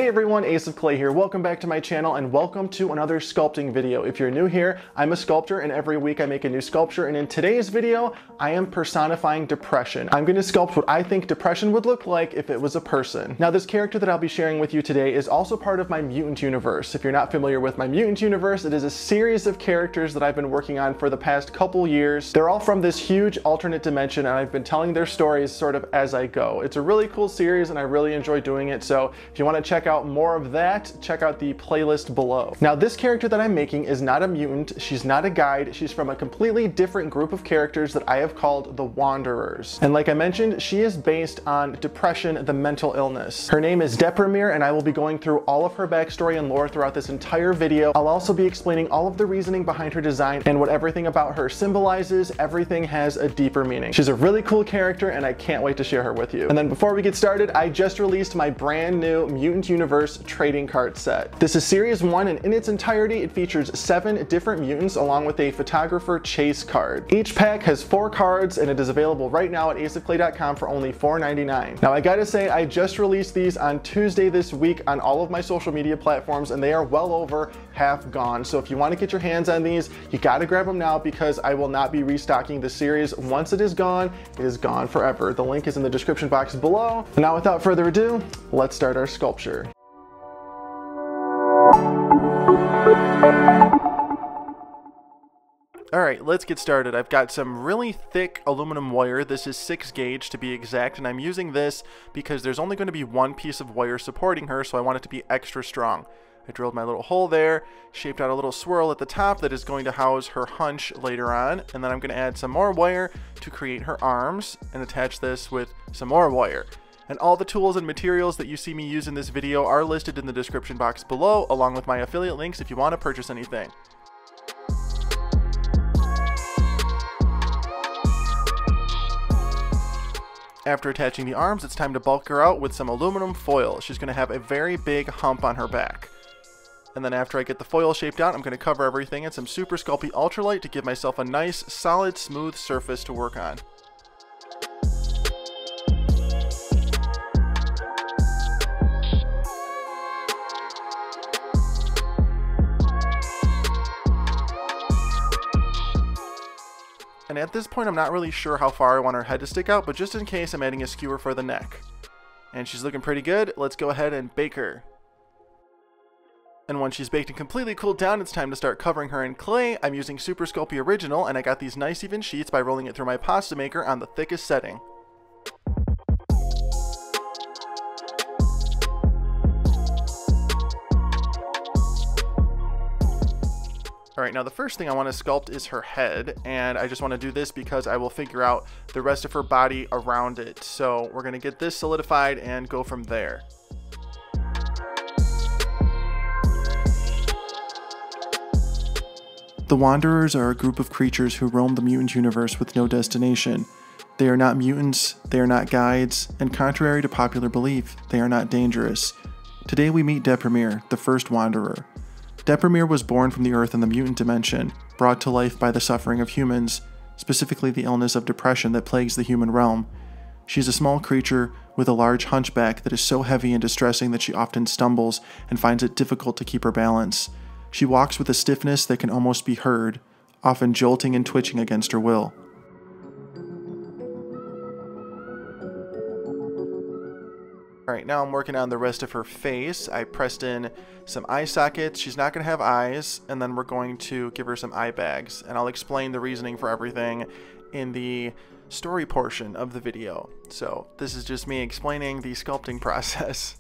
everyone, Ace of Clay here. Welcome back to my channel and welcome to another sculpting video. If you're new here, I'm a sculptor and every week I make a new sculpture, and in today's video, I am personifying depression. I'm going to sculpt what I think depression would look like if it was a person. Now this character that I'll be sharing with you today is also part of my Mutant Universe. If you're not familiar with my Mutant Universe, it is a series of characters that I've been working on for the past couple years. They're all from this huge alternate dimension and I've been telling their stories sort of as I go. It's a really cool series and I really enjoy doing it, so if you want to check out more of that, check out the playlist below. Now this character that I'm making is not a mutant, she's not a guide, she's from a completely different group of characters that I have called the Wanderers. And like I mentioned, she is based on depression, the mental illness. Her name is Deprimere and I will be going through all of her backstory and lore throughout this entire video. I'll also be explaining all of the reasoning behind her design and what everything about her symbolizes. Everything has a deeper meaning. She's a really cool character and I can't wait to share her with you. And then before we get started, I just released my brand new Mutant Universe trading card set. This is series 1 and in its entirety it features 7 different mutants along with a photographer chase card. Each pack has 4 cards and it is available right now at aceofclay.com for only $4.99. Now I gotta say, I just released these on Tuesday this week on all of my social media platforms and they are well over half gone. So if you want to get your hands on these, you gotta grab them now because I will not be restocking the series. Once it is gone forever. The link is in the description box below. Now without further ado, let's start our sculpture. Alright, let's get started. I've got some really thick aluminum wire. This is 6 gauge to be exact, and I'm using this because there's only going to be one piece of wire supporting her, so I want it to be extra strong. I drilled my little hole there, shaped out a little swirl at the top that is going to house her hunch later on, and then I'm going to add some more wire to create her arms and attach this with some more wire. And all the tools and materials that you see me use in this video are listed in the description box below, along with my affiliate links if you want to purchase anything. After attaching the arms, it's time to bulk her out with some aluminum foil. She's going to have a very big hump on her back. And then after I get the foil shaped out, I'm going to cover everything in some Super Sculpey Ultralight to give myself a nice, solid, smooth surface to work on. And at this point, I'm not really sure how far I want her head to stick out, but just in case, I'm adding a skewer for the neck. And she's looking pretty good. Let's go ahead and bake her. And once she's baked and completely cooled down, it's time to start covering her in clay. I'm using Super Sculpey Original, and I got these nice even sheets by rolling it through my pasta maker on the thickest setting. Alright, now the first thing I want to sculpt is her head, and I just want to do this because I will figure out the rest of her body around it. So we're going to get this solidified and go from there. The Wanderers are a group of creatures who roam the mutant universe with no destination. They are not mutants, they are not guides, and contrary to popular belief, they are not dangerous. Today we meet Deprimere, the first Wanderer. Deprimere was born from the Earth in the mutant dimension, brought to life by the suffering of humans, specifically the illness of depression that plagues the human realm. She's a small creature with a large hunchback that is so heavy and distressing that she often stumbles and finds it difficult to keep her balance. She walks with a stiffness that can almost be heard, often jolting and twitching against her will. Alright, now I'm working on the rest of her face. I pressed in some eye sockets. She's not going to have eyes, and then we're going to give her some eye bags. And I'll explain the reasoning for everything in the story portion of the video. So this is just me explaining the sculpting process.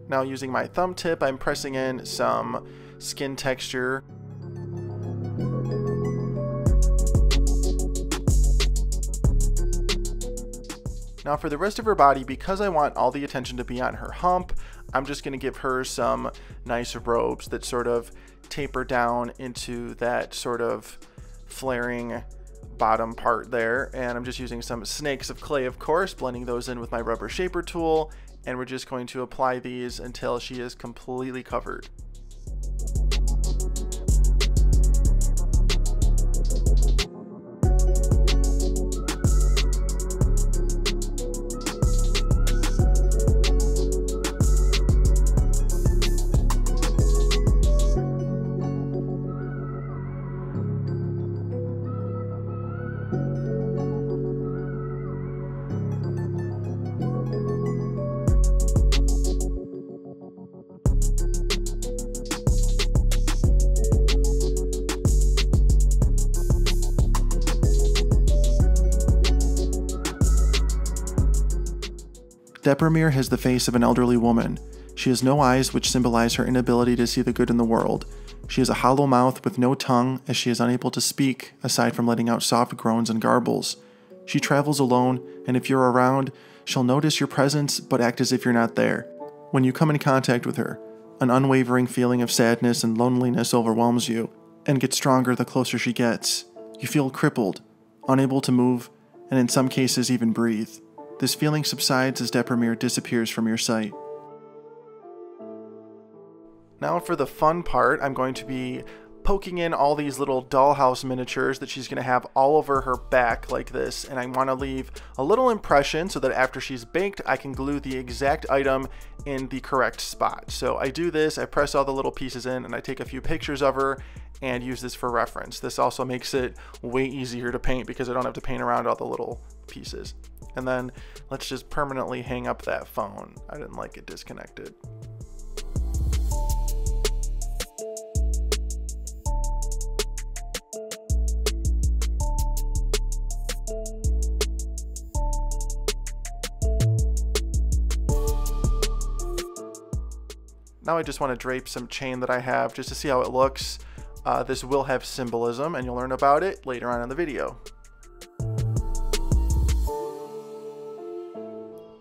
Now using my thumb tip, I'm pressing in some skin texture. Now for the rest of her body, because I want all the attention to be on her hump, I'm just going to give her some nice robes that sort of taper down into that sort of flaring bottom part there. And I'm just using some snakes of clay, of course, blending those in with my rubber shaper tool. And we're just going to apply these until she is completely covered. Deprimere has the face of an elderly woman. She has no eyes, which symbolize her inability to see the good in the world. She has a hollow mouth with no tongue, as she is unable to speak, aside from letting out soft groans and garbles. She travels alone, and if you're around, she'll notice your presence but act as if you're not there. When you come in contact with her, an unwavering feeling of sadness and loneliness overwhelms you, and gets stronger the closer she gets. You feel crippled, unable to move, and in some cases even breathe. This feeling subsides as Deprimere disappears from your sight. Now for the fun part, I'm going to be poking in all these little dollhouse miniatures that she's going to have all over her back like this, and I want to leave a little impression so that after she's baked, I can glue the exact item in the correct spot. So I do this, I press all the little pieces in, and I take a few pictures of her and use this for reference. This also makes it way easier to paint because I don't have to paint around all the little pieces. And then let's just permanently hang up that phone. I didn't like it disconnected. Now I just want to drape some chain that I have just to see how it looks. This will have symbolism, and you'll learn about it later on in the video.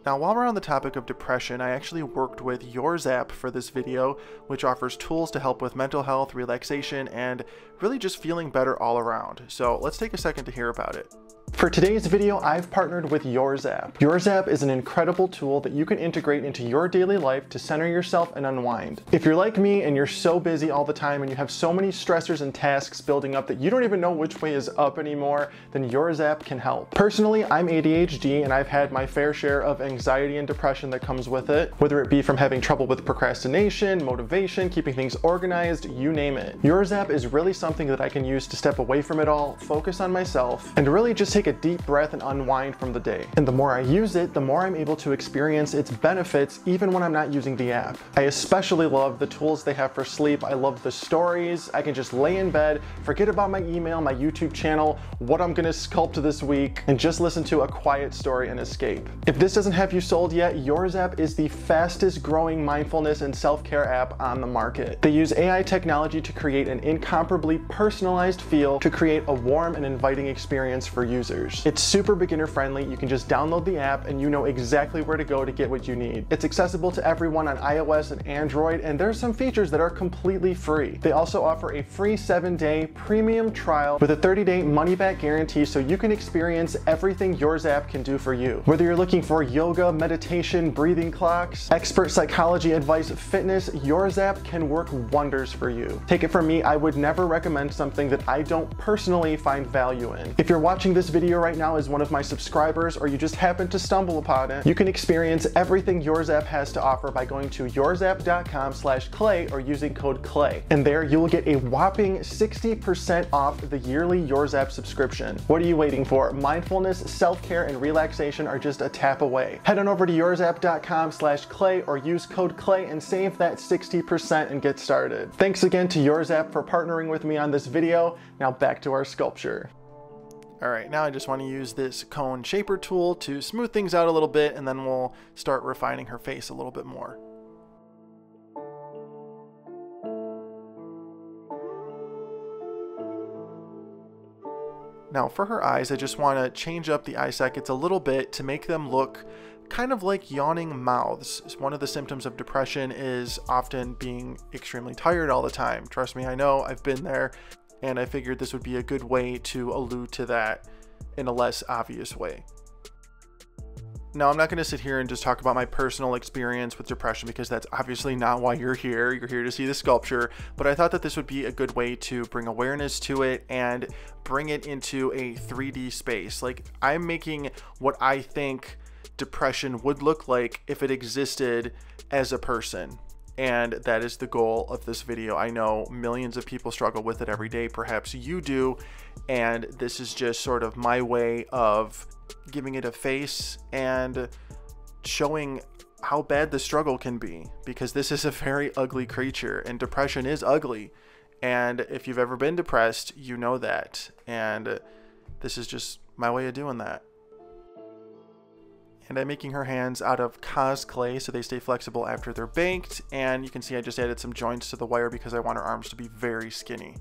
Now, while we're on the topic of depression, I actually worked with Yours app for this video, which offers tools to help with mental health, relaxation, and really just feeling better all around. So let's take a second to hear about it. For today's video, I've partnered with Yours app. Yours app is an incredible tool that you can integrate into your daily life to center yourself and unwind. If you're like me and you're so busy all the time and you have so many stressors and tasks building up that you don't even know which way is up anymore, then Yours app can help. Personally, I'm ADHD and I've had my fair share of anxiety and depression that comes with it, whether it be from having trouble with procrastination, motivation, keeping things organized, you name it. Yours app is really something that I can use to step away from it all, focus on myself, and really just take a deep breath and unwind from the day. And the more I use it, the more I'm able to experience its benefits even when I'm not using the app. I especially love the tools they have for sleep. I love the stories. I can just lay in bed, forget about my email, my YouTube channel, what I'm gonna sculpt this week, and just listen to a quiet story and escape. If this doesn't have you sold yet, Yours app is the fastest growing mindfulness and self-care app on the market. They use AI technology to create an incomparably personalized feel to create a warm and inviting experience for users. It's super beginner friendly. You can just download the app and you know exactly where to go to get what you need. It's accessible to everyone on iOS and Android, and there's some features that are completely free. They also offer a free 7-day premium trial with a 30-day money-back guarantee, so you can experience everything Yours app can do for you. Whether you're looking for yoga, meditation, breathing clocks, expert psychology advice, fitness, Yours app can work wonders for you. Take it from me, I would never recommend something that I don't personally find value in. If you're watching this video right now as one of my subscribers, or you just happen to stumble upon it, you can experience everything Yours app has to offer by going to yoursapp.com/clay or using code CLAY. And there you will get a whopping 60% off the yearly Yours app subscription. What are you waiting for? Mindfulness, self-care, and relaxation are just a tap away. Head on over to yoursapp.com/clay or use code CLAY and save that 60% and get started. Thanks again to Yours app for partnering with me on this video. Now back to our sculpture. Alright, now I just want to use this cone shaper tool to smooth things out a little bit, and then we'll start refining her face a little bit more. Now for her eyes, I just want to change up the eye sockets a little bit to make them look kind of like yawning mouths. One of the symptoms of depression is often being extremely tired all the time. Trust me, I know, I've been there, and I figured this would be a good way to allude to that in a less obvious way. Now, I'm not going to sit here and just talk about my personal experience with depression because that's obviously not why you're here. You're here to see the sculpture, but I thought that this would be a good way to bring awareness to it and bring it into a 3D space. Like, I'm making what I think depression would look like if it existed as a person. And that is the goal of this video. I know millions of people struggle with it every day. Perhaps you do. And this is just sort of my way of giving it a face and showing how bad the struggle can be, because this is a very ugly creature and depression is ugly. And if you've ever been depressed, you know that. And this is just my way of doing that. And I'm making her hands out of Cos clay so they stay flexible after they're baked. And you can see I just added some joints to the wire because I want her arms to be very skinny.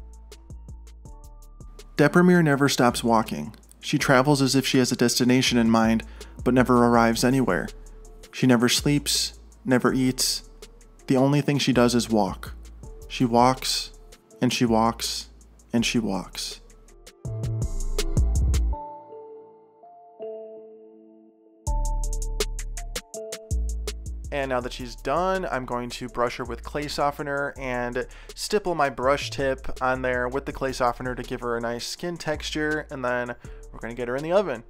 Deprimere never stops walking. She travels as if she has a destination in mind, but never arrives anywhere. She never sleeps, never eats. The only thing she does is walk. She walks, and she walks, and she walks. And now that she's done, I'm going to brush her with clay softener and stipple my brush tip on there with the clay softener to give her a nice skin texture, and then we're going to get her in the oven.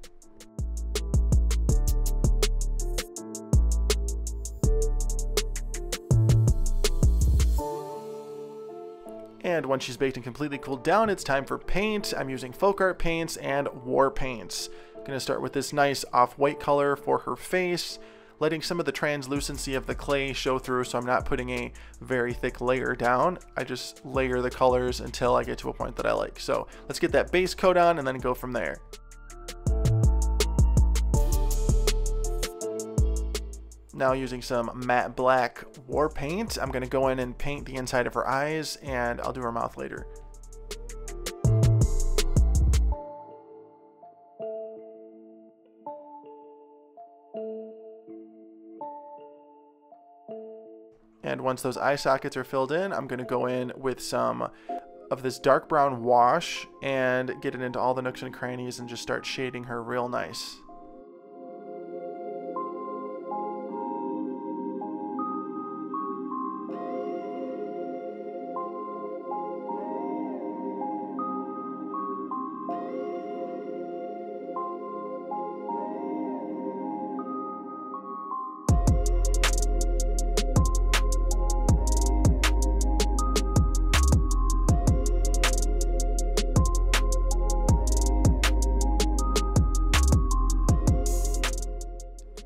And once she's baked and completely cooled down, it's time for paint. I'm using folk art paints and war paints. I'm going to start with this nice off-white color for her face, letting some of the translucency of the clay show through, so I'm not putting a very thick layer down. I just layer the colors until I get to a point that I like. So let's get that base coat on and then go from there. Now using some matte black war paint, I'm going to go in and paint the inside of her eyes, and I'll do her mouth later. And once those eye sockets are filled in, I'm going to go in with some of this dark brown wash and get it into all the nooks and crannies and just start shading her real nice.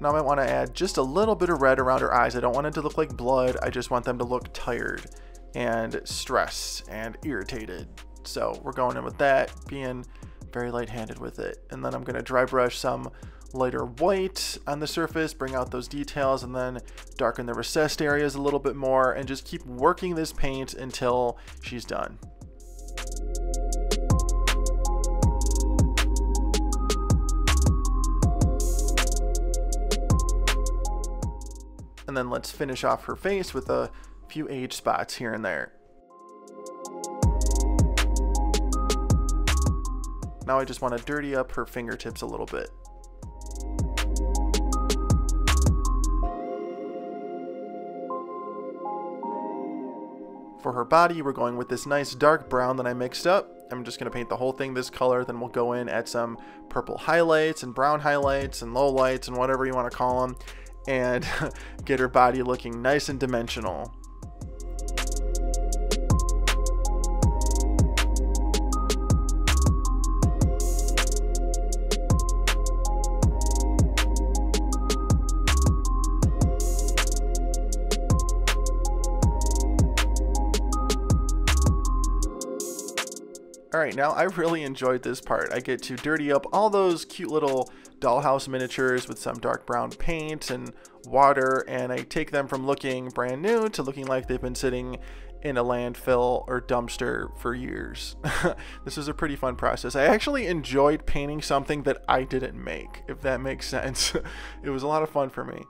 Now I might want to add just a little bit of red around her eyes. I don't want it to look like blood. I just want them to look tired and stressed and irritated. So we're going in with that, being very light-handed with it. And then I'm going to dry brush some lighter white on the surface, bring out those details, and then darken the recessed areas a little bit more, and just keep working this paint until she's done. And then let's finish off her face with a few age spots here and there. Now I just want to dirty up her fingertips a little bit. For her body, we're going with this nice dark brown that I mixed up. I'm just going to paint the whole thing this color, then we'll go in at some purple highlights and brown highlights and low lights and whatever you want to call them, and get her body looking nice and dimensional. All right, now I really enjoyed this part. I get to dirty up all those cute little dollhouse miniatures with some dark brown paint and water, and I take them from looking brand new to looking like they've been sitting in a landfill or dumpster for years. This was a pretty fun process. I actually enjoyed painting something that I didn't make, if that makes sense. It was a lot of fun for me.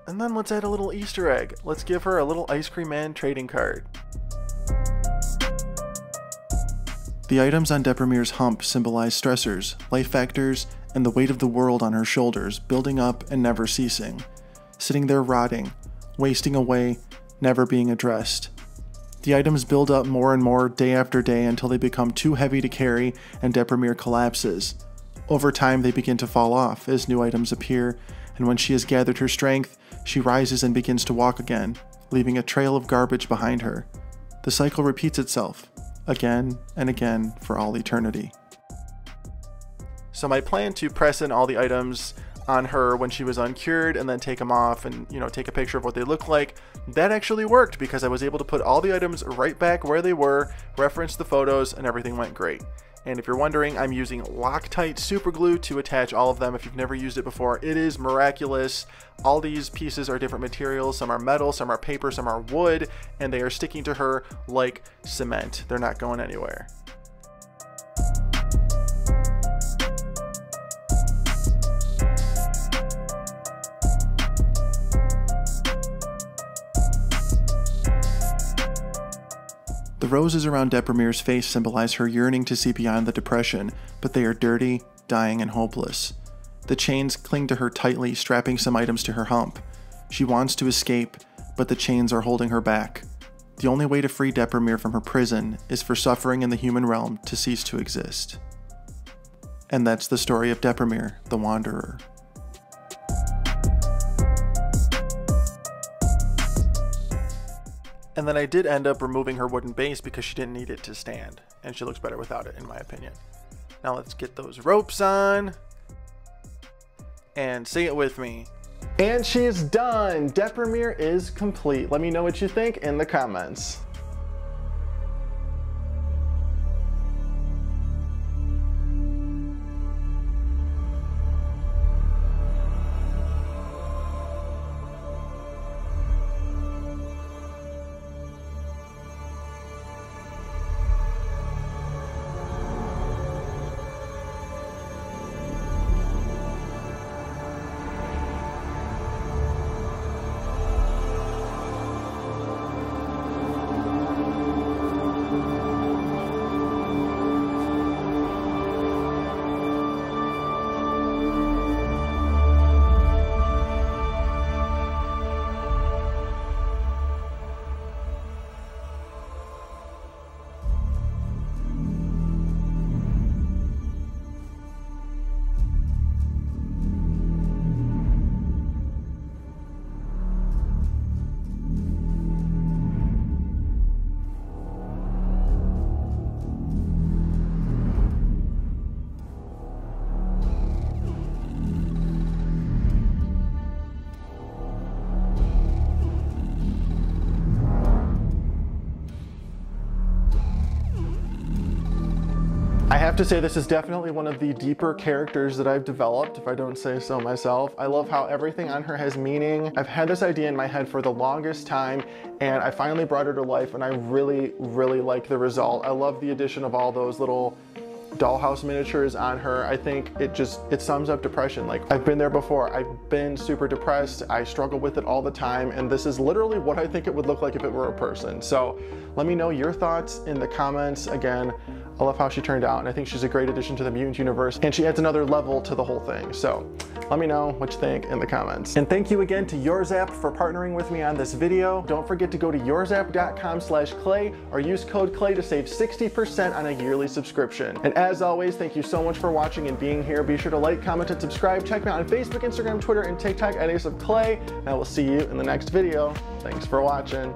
And then let's add a little Easter egg. Let's give her a little Ice Cream Man trading card. The items on Deprimere's hump symbolize stressors, life factors, and the weight of the world on her shoulders, building up and never ceasing. Sitting there rotting, wasting away, never being addressed. The items build up more and more day after day until they become too heavy to carry and Deprimere collapses. Over time they begin to fall off as new items appear, and when she has gathered her strength, she rises and begins to walk again, leaving a trail of garbage behind her. The cycle repeats itself, again and again for all eternity. So my plan to press in all the items on her when she was uncured and then take them off and, take a picture of what they look like, that actually worked because I was able to put all the items right back where they were, reference the photos, and everything went great. And if you're wondering, I'm using Loctite super glue to attach all of them. If you've never used it before, it is miraculous. All these pieces are different materials. Some are metal, some are paper, some are wood, and they are sticking to her like cement. They're not going anywhere. The roses around Deprimere's face symbolize her yearning to see beyond the depression, but they are dirty, dying, and hopeless. The chains cling to her tightly, strapping some items to her hump. She wants to escape, but the chains are holding her back. The only way to free Deprimere from her prison is for suffering in the human realm to cease to exist. And that's the story of Deprimere the Wanderer. And then I did end up removing her wooden base because she didn't need it to stand, and she looks better without it, in my opinion. Now let's get those ropes on, and say it with me. And she's done! Deprimere is complete. Let me know what you think in the comments. have to say this is definitely one of the deeper characters that I've developed, if I don't say so myself. I love how everything on her has meaning. I've had this idea in my head for the longest time, and I finally brought her to life, and I really, really like the result. I love the addition of all those little dollhouse miniatures on her. I think it sums up depression. Like, I've been there before. I've been super depressed. I struggle with it all the time, and this is literally what I think it would look like if it were a person. So let me know your thoughts in the comments. Again, I love how she turned out, and I think she's a great addition to the Mutant Universe, and she adds another level to the whole thing. So let me know what you think in the comments. And thank you again to YourZap for partnering with me on this video. Don't forget to go to yourzap.com/clay or use code CLAY to save 60% on a yearly subscription. And as always, thank you so much for watching and being here. Be sure to like, comment, and subscribe. Check me out on Facebook, Instagram, Twitter, and TikTok at Ace of Clay. And I will see you in the next video. Thanks for watching.